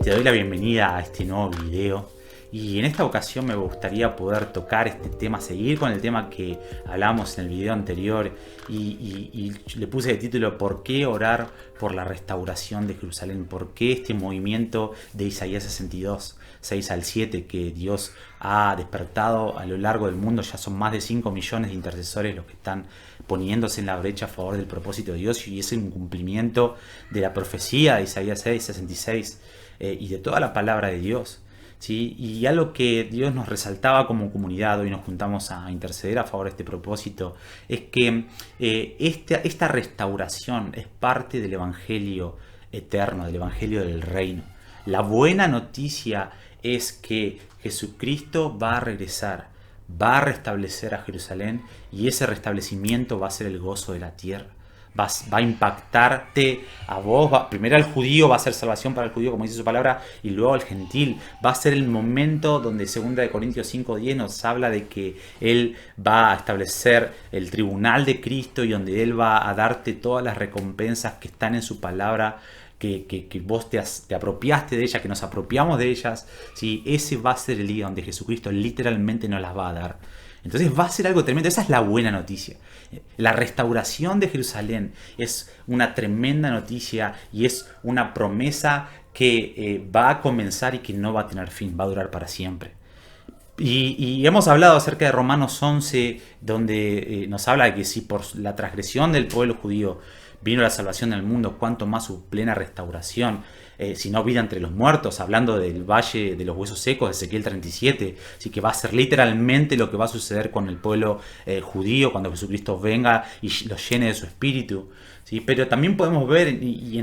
Te doy la bienvenida a este nuevo video y en esta ocasión me gustaría poder tocar este tema, seguir con el tema que hablamos en el video anterior y le puse de título ¿por qué orar por la restauración de Jerusalén? ¿Por qué este movimiento de Isaías 62, 6 al 7 que Dios ha despertado a lo largo del mundo? Ya son más de 5 millones de intercesores los que están poniéndose en la brecha a favor del propósito de Dios, y es un cumplimiento de la profecía de Isaías 6, 66 y de toda la palabra de Dios, ¿sí? Y algo que Dios nos resaltaba como comunidad, hoy nos juntamos a interceder a favor de este propósito, es que esta restauración es parte del Evangelio eterno, del Evangelio del reino. La buena noticia es que Jesucristo va a regresar, va a restablecer a Jerusalén, y ese restablecimiento va a ser el gozo de la tierra. Va a impactarte a vos, primero al judío, va a ser salvación para el judío, como dice su palabra, y luego al gentil. Va a ser el momento donde 2 Corintios 5:10 nos habla de que Él va a establecer el tribunal de Cristo y donde Él va a darte todas las recompensas que están en su palabra, que vos te apropiaste de ellas, que nos apropiamos de ellas, ¿sí? Ese va a ser el día donde Jesucristo literalmente nos las va a dar. Entonces va a ser algo tremendo. Esa es la buena noticia. La restauración de Jerusalén es una tremenda noticia y es una promesa que va a comenzar y que no va a tener fin, va a durar para siempre. Y hemos hablado acerca de Romanos 11, donde nos habla de que si por la transgresión del pueblo judío vino la salvación del mundo, cuánto más su plena restauración, si no vida entre los muertos, hablando del valle de los huesos secos de Ezequiel 37, así que va a ser literalmente lo que va a suceder con el pueblo judío cuando Jesucristo venga y los llene de su espíritu, ¿sí? Pero también podemos ver,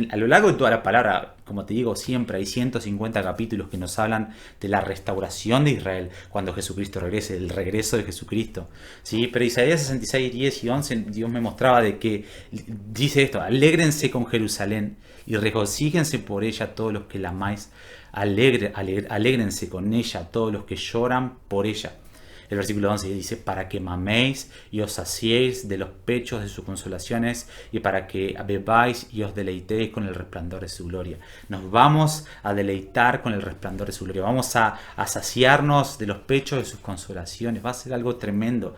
a lo largo de toda la palabra, como te digo, siempre hay 150 capítulos que nos hablan de la restauración de Israel cuando Jesucristo regrese, el regreso de Jesucristo, ¿sí? Pero Isaías 66, 10 y 11, Dios me mostraba de que dice esto: alégrense con Jerusalén y regocíjense por ella todos los que la amáis, alégrense con ella todos los que lloran por ella. El versículo 11 dice: para que maméis y os saciéis de los pechos de sus consolaciones, y para que bebáis y os deleitéis con el resplandor de su gloria. Nos vamos a deleitar con el resplandor de su gloria. Vamos a saciarnos de los pechos de sus consolaciones. Va a ser algo tremendo.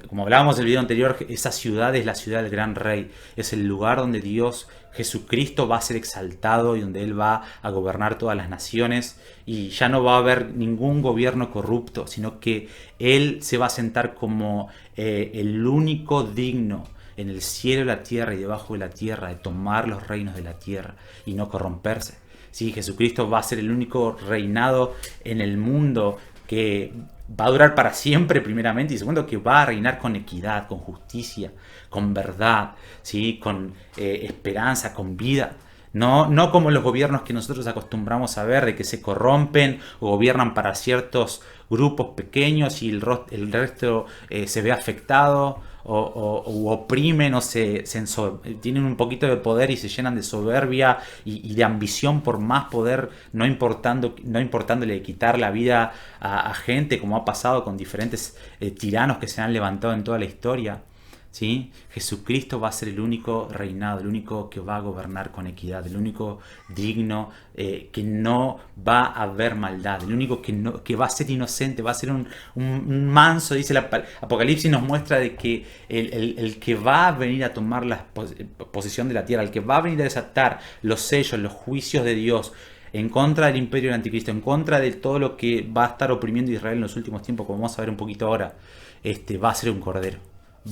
Como hablábamos en el video anterior, esa ciudad es la ciudad del gran rey. Es el lugar donde Dios, Jesucristo, va a ser exaltado y donde Él va a gobernar todas las naciones. Y ya no va a haber ningún gobierno corrupto, sino que Él se va a sentar como el único digno en el cielo, la tierra y debajo de la tierra, de tomar los reinos de la tierra y no corromperse. Sí, Jesucristo va a ser el único reinado en el mundo que va a durar para siempre, primeramente, y segundo, que va a reinar con equidad, con justicia, con verdad, ¿sí? Con esperanza, con vida. No como los gobiernos que nosotros acostumbramos a ver, de que se corrompen o gobiernan para ciertos grupos pequeños y el resto se ve afectado o oprimen o tienen un poquito de poder y se llenan de soberbia y de ambición por más poder, no importándole quitar la vida a gente, como ha pasado con diferentes tiranos que se han levantado en toda la historia, ¿sí? Jesucristo va a ser el único reinado, el único que va a gobernar con equidad, el único digno, que no va a haber maldad, el único que va a ser inocente, va a ser un manso. Dice el Apocalipsis, nos muestra de que el que va a venir a tomar la posesión de la tierra, el que va a venir a desatar los sellos, los juicios de Dios en contra del imperio del anticristo, en contra de todo lo que va a estar oprimiendo a Israel en los últimos tiempos, como vamos a ver un poquito ahora, va a ser un cordero.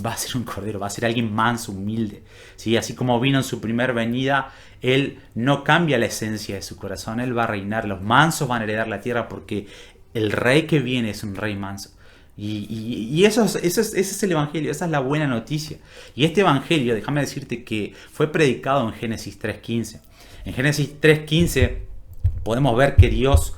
Va a ser un cordero, va a ser alguien manso, humilde, ¿sí? Así como vino en su primer venida, Él no cambia la esencia de su corazón. Él va a reinar, los mansos van a heredar la tierra, porque el rey que viene es un rey manso. Y eso es el evangelio, esa es la buena noticia. Y este evangelio, déjame decirte que fue predicado en Génesis 3.15. En Génesis 3.15 podemos ver que Dios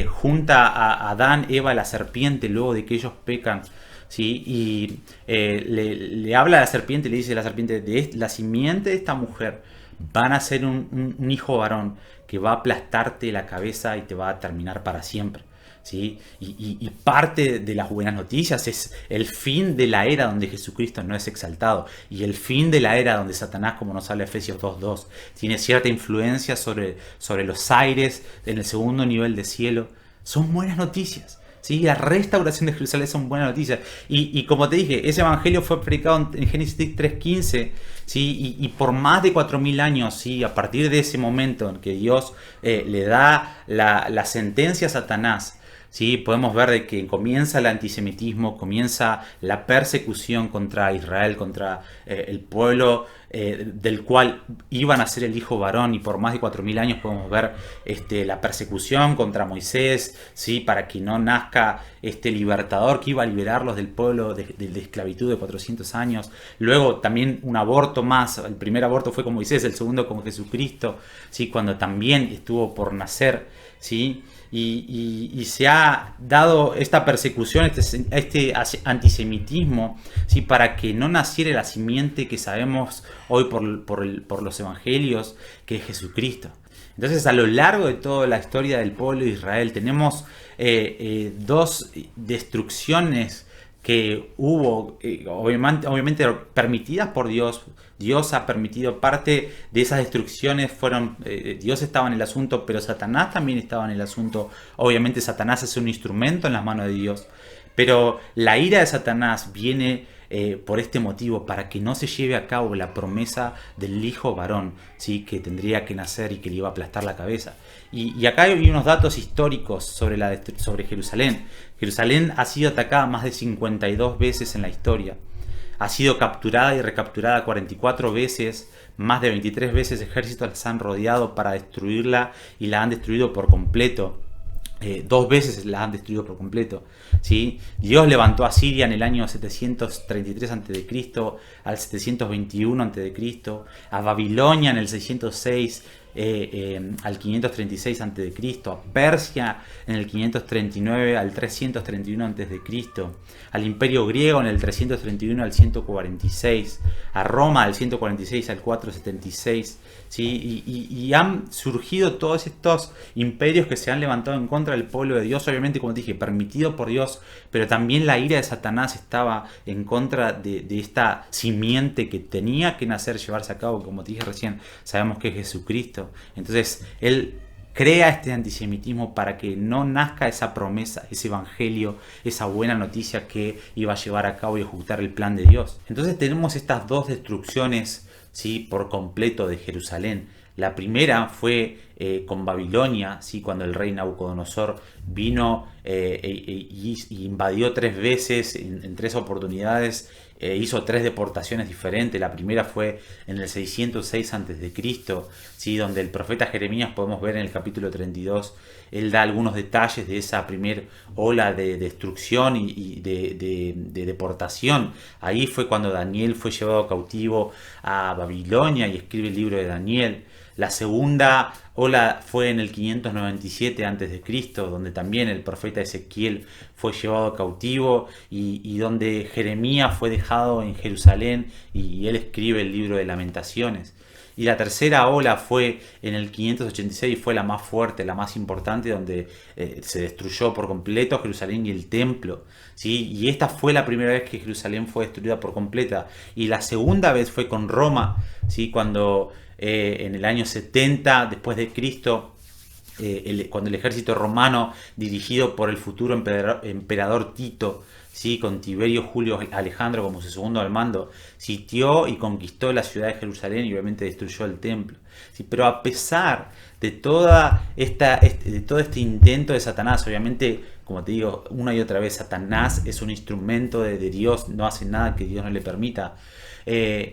junta a Adán, Eva, la serpiente, luego de que ellos pecan, ¿sí? Y le habla a la serpiente, le dice a la serpiente: de la simiente de esta mujer van a ser un hijo varón que va a aplastarte la cabeza y te va a terminar para siempre, ¿sí? Y parte de las buenas noticias es el fin de la era donde Jesucristo no es exaltado y el fin de la era donde Satanás, como nos habla Efesios 2.2, tiene cierta influencia sobre los aires en el segundo nivel de cielo. Son buenas noticias. ¿Sí? La restauración de Jerusalén son buenas noticias. Y como te dije, ese evangelio fue predicado en Génesis 3.15, ¿sí? Y por más de 4.000 años, ¿sí? A partir de ese momento en que Dios le da la sentencia a Satanás, ¿sí? Podemos ver de que comienza el antisemitismo, comienza la persecución contra Israel, contra el pueblo del cual iban a ser el hijo varón, y por más de 4.000 años podemos ver la persecución contra Moisés, ¿sí? Para que no nazca este libertador que iba a liberarlos del pueblo de esclavitud de 400 años. Luego también un aborto más, el primer aborto fue con Moisés, el segundo con Jesucristo, ¿sí? Cuando también estuvo por nacer, ¿sí? Y se ha dado esta persecución, este antisemitismo, ¿sí? Para que no naciera la simiente que sabemos hoy por los evangelios, que es Jesucristo. Entonces, a lo largo de toda la historia del pueblo de Israel tenemos dos destrucciones que hubo, obviamente permitidas por Dios. Dios ha permitido parte de esas destrucciones, Dios estaba en el asunto, pero Satanás también estaba en el asunto. Obviamente Satanás es un instrumento en las manos de Dios, pero la ira de Satanás viene por este motivo, para que no se lleve a cabo la promesa del hijo varón, ¿sí? Que tendría que nacer y que le iba a aplastar la cabeza. Y acá hay unos datos históricos sobre Jerusalén. Jerusalén ha sido atacada más de 52 veces en la historia. Ha sido capturada y recapturada 44 veces, más de 23 veces ejércitos las han rodeado para destruirla y la han destruido por completo. 2 veces la han destruido por completo, ¿sí? Dios levantó a Siria en el año 733 a.C., al 721 a.C., a Babilonia en el 606 al 536 a.C., a Persia en el 539 al 331 a.C., al Imperio Griego en el 331 al 146, a Roma del 146 al 476, ¿sí? Y han surgido todos estos imperios que se han levantado en contra del pueblo de Dios, obviamente, como te dije, permitido por Dios, pero también la ira de Satanás estaba en contra de esta simiente que tenía que nacer, llevarse a cabo, como te dije recién, sabemos que es Jesucristo. Entonces, él crea este antisemitismo para que no nazca esa promesa, ese evangelio, esa buena noticia que iba a llevar a cabo y ejecutar el plan de Dios. Entonces tenemos estas dos destrucciones, ¿sí? Por completo de Jerusalén. La primera fue con Babilonia, ¿sí? Cuando el rey Nabucodonosor vino y invadió 3 veces, en 3 oportunidades, hizo 3 deportaciones diferentes. La primera fue en el 606 a.C., ¿sí? Donde el profeta Jeremías, podemos ver en el capítulo 32, él da algunos detalles de esa primera ola de destrucción y de deportación. Ahí fue cuando Daniel fue llevado cautivo a Babilonia y escribe el libro de Daniel. La segunda ola fue en el 597 a.C., donde también el profeta Ezequiel fue llevado cautivo y donde Jeremías fue dejado en Jerusalén y él escribe el libro de Lamentaciones. Y la tercera ola fue en el 586, fue la más fuerte, la más importante, donde se destruyó por completo Jerusalén y el templo, ¿sí? Y esta fue la primera vez que Jerusalén fue destruida por completa. Y la segunda vez fue con Roma, ¿sí? Cuando en el año 70 después de Cristo, cuando el ejército romano, dirigido por el futuro emperador Tito, ¿sí? Con Tiberio Julio Alejandro como su segundo al mando, sitió y conquistó la ciudad de Jerusalén y obviamente destruyó el templo, ¿sí? Pero a pesar de todo este intento de Satanás, obviamente, como te digo una y otra vez, Satanás es un instrumento de Dios, no hace nada que Dios no le permita,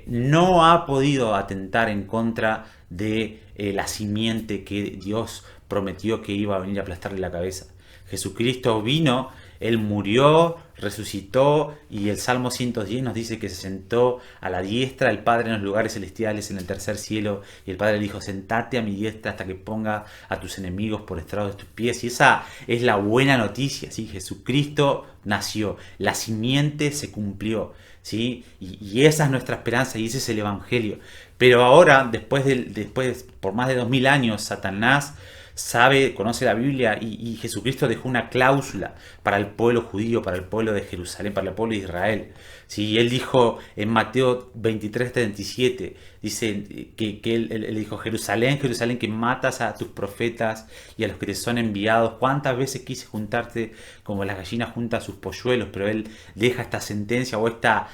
no ha podido atentar en contra de la simiente que Dios prometió que iba a venir a aplastarle la cabeza. Jesucristo vino, Él murió, resucitó, y el Salmo 110 nos dice que se sentó a la diestra del Padre en los lugares celestiales, en el tercer cielo, y el Padre le dijo: sentate a mi diestra hasta que ponga a tus enemigos por estrado de tus pies. Y esa es la buena noticia, ¿sí? Jesucristo nació, la simiente se cumplió, ¿sí? Y esa es nuestra esperanza y ese es el Evangelio. Pero ahora, después por más de 2000 años, Satanás, sabe, conoce la Biblia y Jesucristo dejó una cláusula para el pueblo judío, para el pueblo de Jerusalén, para el pueblo de Israel. ¿Sí? Él dijo en Mateo 23:37, dice que él dijo: Jerusalén, Jerusalén, que matas a tus profetas y a los que te son enviados. ¿Cuántas veces quise juntarte como las gallinas juntan sus polluelos? Pero él deja esta sentencia o esta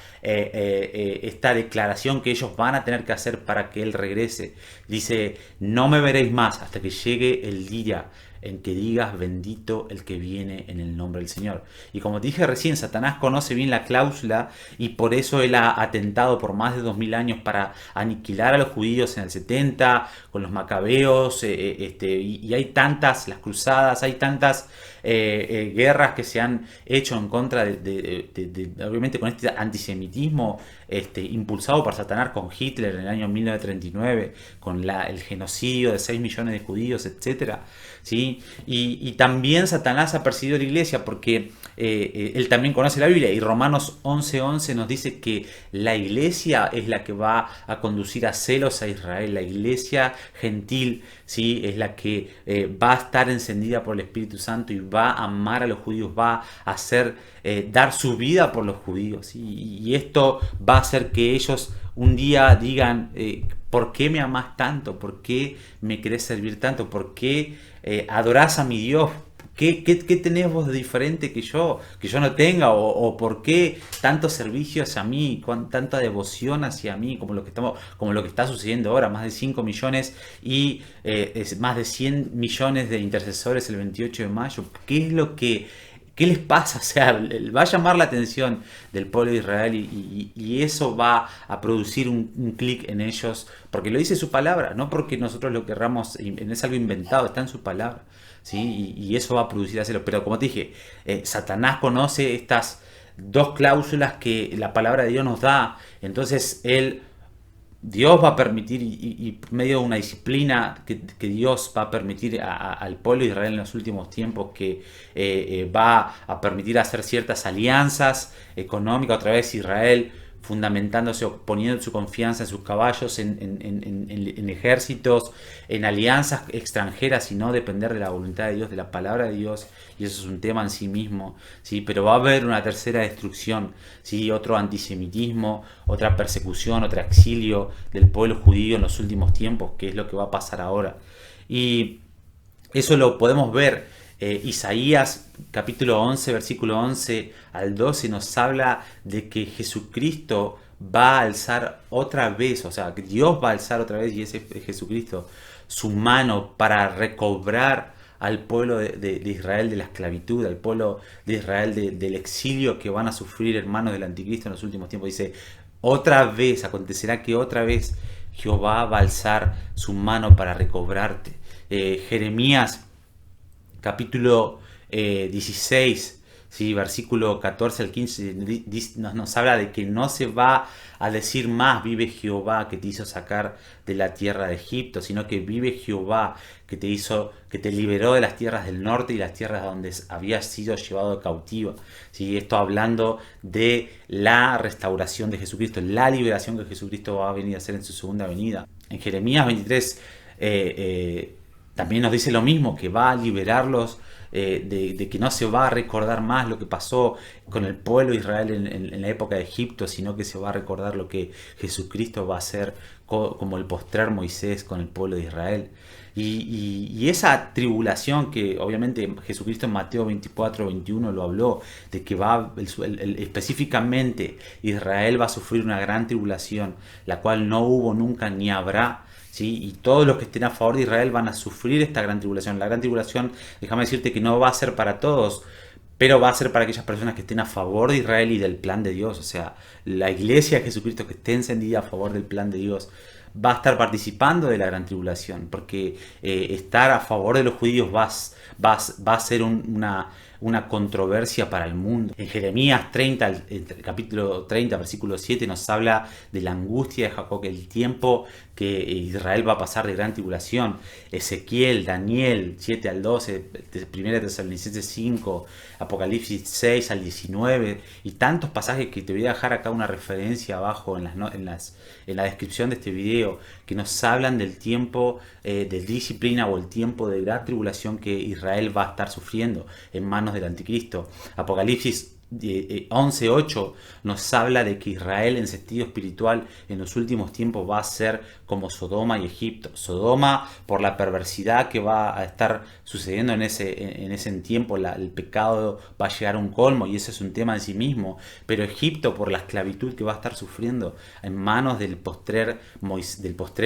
declaración que ellos van a tener que hacer para que él regrese. Dice: no me veréis más hasta que llegue el día en que digas: bendito el que viene en el nombre del Señor. Y como te dije recién, Satanás conoce bien la cláusula y por eso él ha atentado por más de 2000 años para aniquilar a los judíos en el 70, con los macabeos, y hay tantas, las cruzadas, hay tantas guerras que se han hecho en contra obviamente con este antisemitismo impulsado por Satanás con Hitler en el año 1939, con el genocidio de 6 millones de judíos, etcétera, ¿sí? Y también Satanás ha perseguido a la iglesia porque él también conoce la Biblia, y Romanos 11:11 nos dice que la iglesia es la que va a conducir a celos a Israel. La iglesia gentil, ¿sí? Es la que va a estar encendida por el Espíritu Santo y va a amar a los judíos, va a hacer dar su vida por los judíos, ¿sí? Y esto va a hacer que ellos un día digan: ¿por qué me amás tanto? ¿Por qué me querés servir tanto? ¿Por qué adorás a mi Dios? ¿Qué tenés vos de diferente que yo no tenga? ¿O por qué tanto servicio hacia mí, tanta devoción hacia mí, como lo que está sucediendo ahora? Más de 5 millones y más de 100 millones de intercesores el 28 de mayo. ¿Qué les pasa? O sea, va a llamar la atención del pueblo de Israel y eso va a producir un clic en ellos, porque lo dice su palabra, no porque nosotros lo querramos, es algo inventado, está en su palabra, ¿sí? Y eso va a producir hacerlo. Pero como te dije, Satanás conoce estas dos cláusulas que la palabra de Dios nos da, entonces Dios va a permitir, y medio de una disciplina que Dios va a permitir al pueblo de Israel en los últimos tiempos, que va a permitir hacer ciertas alianzas económicas. Otra vez Israel fundamentándose o poniendo su confianza en sus caballos, en ejércitos, en alianzas extranjeras, y no depender de la voluntad de Dios, de la palabra de Dios. Y eso es un tema en sí mismo, ¿sí? Pero va a haber una tercera destrucción, ¿sí? Otro antisemitismo, otra persecución, otro exilio del pueblo judío en los últimos tiempos, que es lo que va a pasar ahora. Y eso lo podemos ver. Isaías capítulo 11, versículo 11 al 12 nos habla de que Jesucristo va a alzar otra vez, o sea, que Dios va a alzar otra vez, y ese es Jesucristo, su mano para recobrar al pueblo de Israel de la esclavitud, al pueblo de Israel del exilio que van a sufrir hermanos del anticristo en los últimos tiempos. Dice: otra vez, acontecerá que otra vez Jehová va a alzar su mano para recobrarte. Jeremías capítulo 16, ¿sí? Versículo 14 al 15, nos habla de que no se va a decir más: vive Jehová que te hizo sacar de la tierra de Egipto, sino que vive Jehová que te liberó de las tierras del norte y las tierras donde habías sido llevado cautivo. ¿Sí? Esto hablando de la restauración de Jesucristo, la liberación que Jesucristo va a venir a hacer en su segunda venida. En Jeremías 23 también nos dice lo mismo, que va a liberarlos, de que no se va a recordar más lo que pasó con el pueblo de Israel en la época de Egipto, sino que se va a recordar lo que Jesucristo va a hacer como el postrer Moisés con el pueblo de Israel. Y esa tribulación que obviamente Jesucristo en Mateo 24:21 lo habló, de que específicamente Israel va a sufrir una gran tribulación, la cual no hubo nunca ni habrá. ¿Sí? Y todos los que estén a favor de Israel van a sufrir esta gran tribulación. La gran tribulación, déjame decirte que no va a ser para todos, pero va a ser para aquellas personas que estén a favor de Israel y del plan de Dios. O sea, la iglesia de Jesucristo que esté encendida a favor del plan de Dios va a estar participando de la gran tribulación, porque estar a favor de los judíos va a ser una controversia para el mundo. En Jeremías 30, el capítulo 30, versículo 7, nos habla de la angustia de Jacob, el tiempo que Israel va a pasar de gran tribulación. Ezequiel, Daniel 7 al 12, 1 Tesalonicenses 5, Apocalipsis 6 al 19, y tantos pasajes que te voy a dejar acá una referencia abajo en la descripción de este video, que nos hablan del tiempo de disciplina o el tiempo de gran tribulación que Israel va a estar sufriendo en manos del anticristo. Apocalipsis 11:8 nos habla de que Israel en sentido espiritual en los últimos tiempos va a ser como Sodoma y Egipto. Sodoma por la perversidad que va a estar sucediendo en ese tiempo, el pecado va a llegar a un colmo y ese es un tema en sí mismo, pero Egipto por la esclavitud que va a estar sufriendo en manos del postrer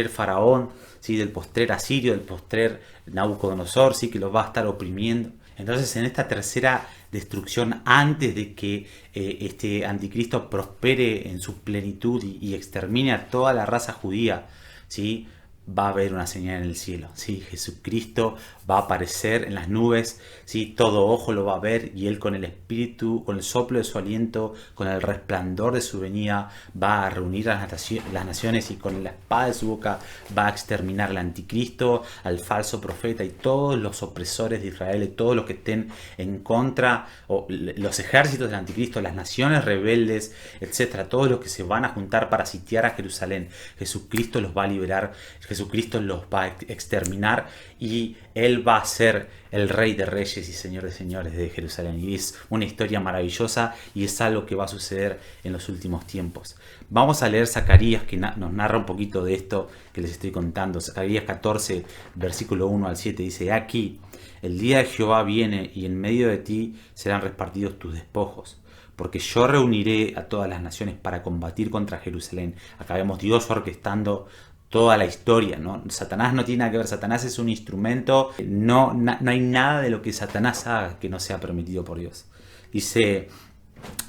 faraón, ¿sí? Del postrer asirio, del postrer Nabucodonosor, ¿sí? Que los va a estar oprimiendo. Entonces en esta tercera destrucción, antes de que este anticristo prospere en su plenitud y extermine a toda la raza judía, ¿sí? Va a haber una señal en el cielo, ¿sí? Jesucristo va a aparecer en las nubes, ¿sí? Todo ojo lo va a ver y él con el espíritu, con el soplo de su aliento, con el resplandor de su venida, va a reunir a las naciones y con la espada de su boca va a exterminar al anticristo, al falso profeta y todos los opresores de Israel y todos los que estén en contra, o los ejércitos del anticristo, las naciones rebeldes, etcétera, todos los que se van a juntar para sitiar a Jerusalén. Jesucristo los va a liberar, Jesucristo los va a exterminar y Él va a ser el Rey de Reyes y Señor de Señores de Jerusalén. Y es una historia maravillosa y es algo que va a suceder en los últimos tiempos. Vamos a leer Zacarías, que nos narra un poquito de esto que les estoy contando. Zacarías 14, versículo 1 al 7, dice: aquí, el día de Jehová viene y en medio de ti serán repartidos tus despojos. Porque yo reuniré a todas las naciones para combatir contra Jerusalén. Acá vemos Dios orquestando toda la historia, ¿no? Satanás no tiene nada que ver, Satanás es un instrumento, no hay nada de lo que Satanás haga que no sea permitido por Dios. Dice: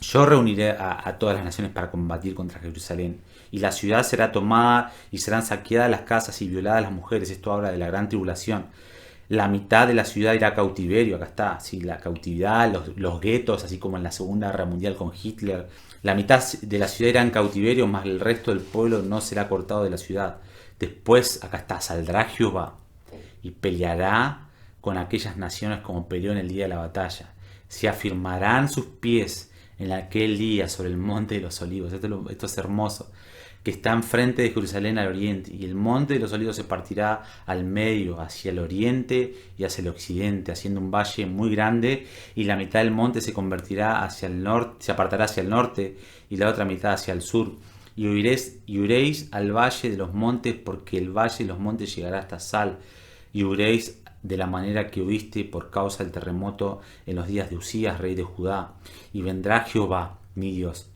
yo reuniré a todas las naciones para combatir contra Jerusalén, y la ciudad será tomada y serán saqueadas las casas y violadas las mujeres. Esto habla de la gran tribulación. La mitad de la ciudad irá a cautiverio, acá está, ¿sí? La cautividad, los guetos, así como en la Segunda Guerra Mundial con Hitler. La mitad de la ciudad irá en cautiverio, más el resto del pueblo no será cortado de la ciudad. Después, acá está, saldrá Jehová y peleará con aquellas naciones como peleó en el día de la batalla. Se afirmarán sus pies en aquel día sobre el monte de los olivos. Esto es hermoso. Que está enfrente de Jerusalén al oriente, y el monte de los olivos se partirá al medio, hacia el oriente y hacia el occidente, haciendo un valle muy grande, y la mitad del monte se convertirá hacia el norte, se apartará hacia el norte, y la otra mitad hacia el sur. Y huiréis al valle de los montes, porque el valle de los montes llegará hasta Sal, y huiréis de la manera que huiste por causa del terremoto en los días de Usías, rey de Judá. Y vendrá Jehová, mi Dios,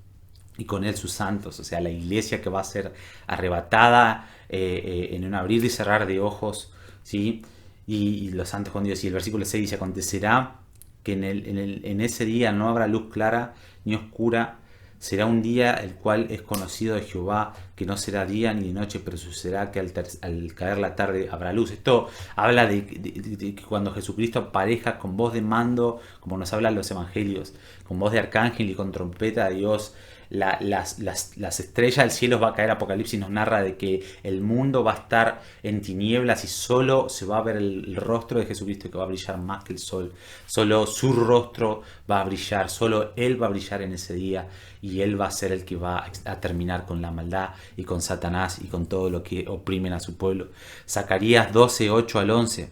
y con él sus santos, o sea, la iglesia que va a ser arrebatada en un abrir y cerrar de ojos, ¿sí? Y los santos con Dios. Y el versículo 6 dice: acontecerá que en ese día no habrá luz clara ni oscura, será un día el cual es conocido de Jehová, que no será día ni de noche, pero sucederá que al caer la tarde habrá luz. Esto habla de que cuando Jesucristo aparezca con voz de mando, como nos hablan los evangelios, con voz de arcángel y con trompeta de Dios, las estrellas del cielo va a caer. Apocalipsis nos narra de que el mundo va a estar en tinieblas y solo se va a ver el rostro de Jesucristo, que va a brillar más que el sol. Solo su rostro va a brillar, solo Él va a brillar en ese día, y Él va a ser el que va a terminar con la maldad y con Satanás y con todo lo que oprimen a su pueblo. Zacarías 12, 8 al 11.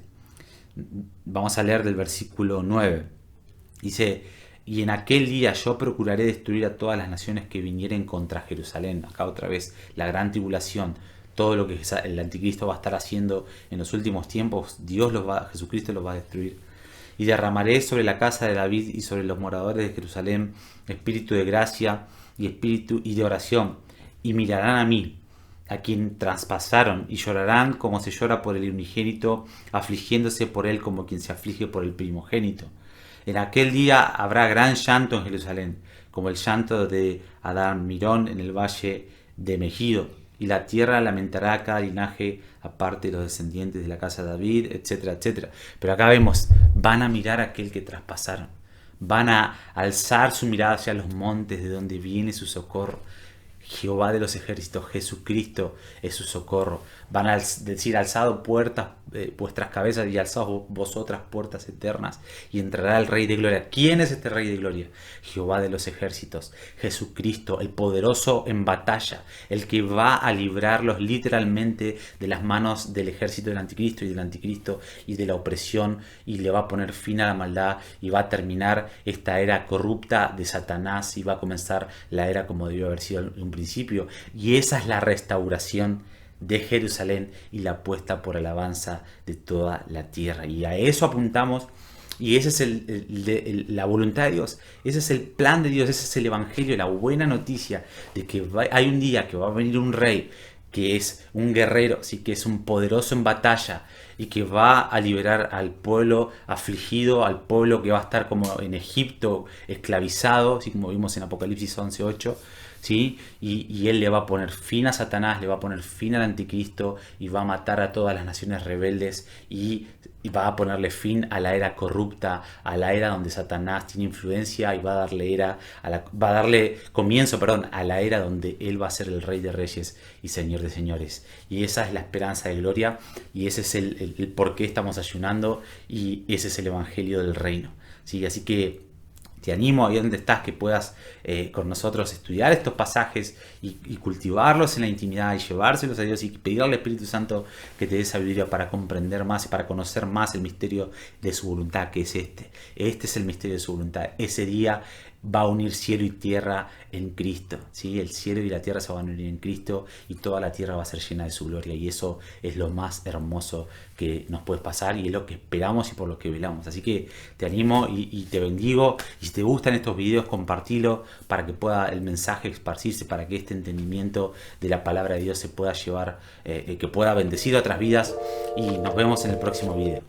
Vamos a leer del versículo 9. Dice: y en aquel día yo procuraré destruir a todas las naciones que vinieren contra Jerusalén. Acá otra vez, la gran tribulación, todo lo que el anticristo va a estar haciendo en los últimos tiempos, Jesucristo los va a destruir. Y derramaré sobre la casa de David y sobre los moradores de Jerusalén espíritu de gracia y espíritu y de oración. Y mirarán a mí, a quien traspasaron, y llorarán como se llora por el unigénito, afligiéndose por él como quien se aflige por el primogénito. En aquel día habrá gran llanto en Jerusalén, como el llanto de Adán Mirón en el valle de Megido, y la tierra lamentará a cada linaje, aparte de los descendientes de la casa de David, etcétera, etcétera. Pero acá vemos, van a mirar a aquel que traspasaron, van a alzar su mirada hacia los montes de donde viene su socorro. Jehová de los ejércitos, Jesucristo es su socorro. Van a decir: alzado puertas vuestras cabezas y alzaos vosotras puertas eternas y entrará el Rey de Gloria. ¿Quién es este Rey de Gloria? Jehová de los ejércitos, Jesucristo, el poderoso en batalla, el que va a librarlos literalmente de las manos del ejército del anticristo y de la opresión, y le va a poner fin a la maldad y va a terminar esta era corrupta de Satanás y va a comenzar la era como debió haber sido en un principio. Y esa es la restauración de Jerusalén y la puesta por alabanza de toda la tierra. Y a eso apuntamos, y esa es la voluntad de Dios, ese es el plan de Dios, ese es el evangelio, la buena noticia de que hay un día que va a venir un rey que es un guerrero, sí, que es un poderoso en batalla y que va a liberar al pueblo afligido, al pueblo que va a estar como en Egipto esclavizado, así como vimos en Apocalipsis 11:8. ¿Sí? Y él le va a poner fin a Satanás, le va a poner fin al anticristo y va a matar a todas las naciones rebeldes y va a ponerle fin a la era corrupta, a la era donde Satanás tiene influencia, y va a darle comienzo, a la era donde él va a ser el Rey de Reyes y Señor de Señores. Y esa es la esperanza de gloria, y ese es el por qué estamos ayunando, y ese es el evangelio del reino. ¿Sí? Así que te animo ahí donde estás que puedas con nosotros estudiar estos pasajes y cultivarlos en la intimidad y llevárselos a Dios y pedirle al Espíritu Santo que te dé sabiduría para comprender más y para conocer más el misterio de su voluntad, que es este. Este es el misterio de su voluntad. Ese día va a unir cielo y tierra en Cristo, ¿sí? El cielo y la tierra se van a unir en Cristo y toda la tierra va a ser llena de su gloria, y eso es lo más hermoso que nos puede pasar y es lo que esperamos y por lo que velamos. Así que te animo y te bendigo, y si te gustan estos videos, compartilo para que pueda el mensaje esparcirse, para que este entendimiento de la palabra de Dios se pueda llevar, que pueda bendecir a otras vidas, y nos vemos en el próximo video.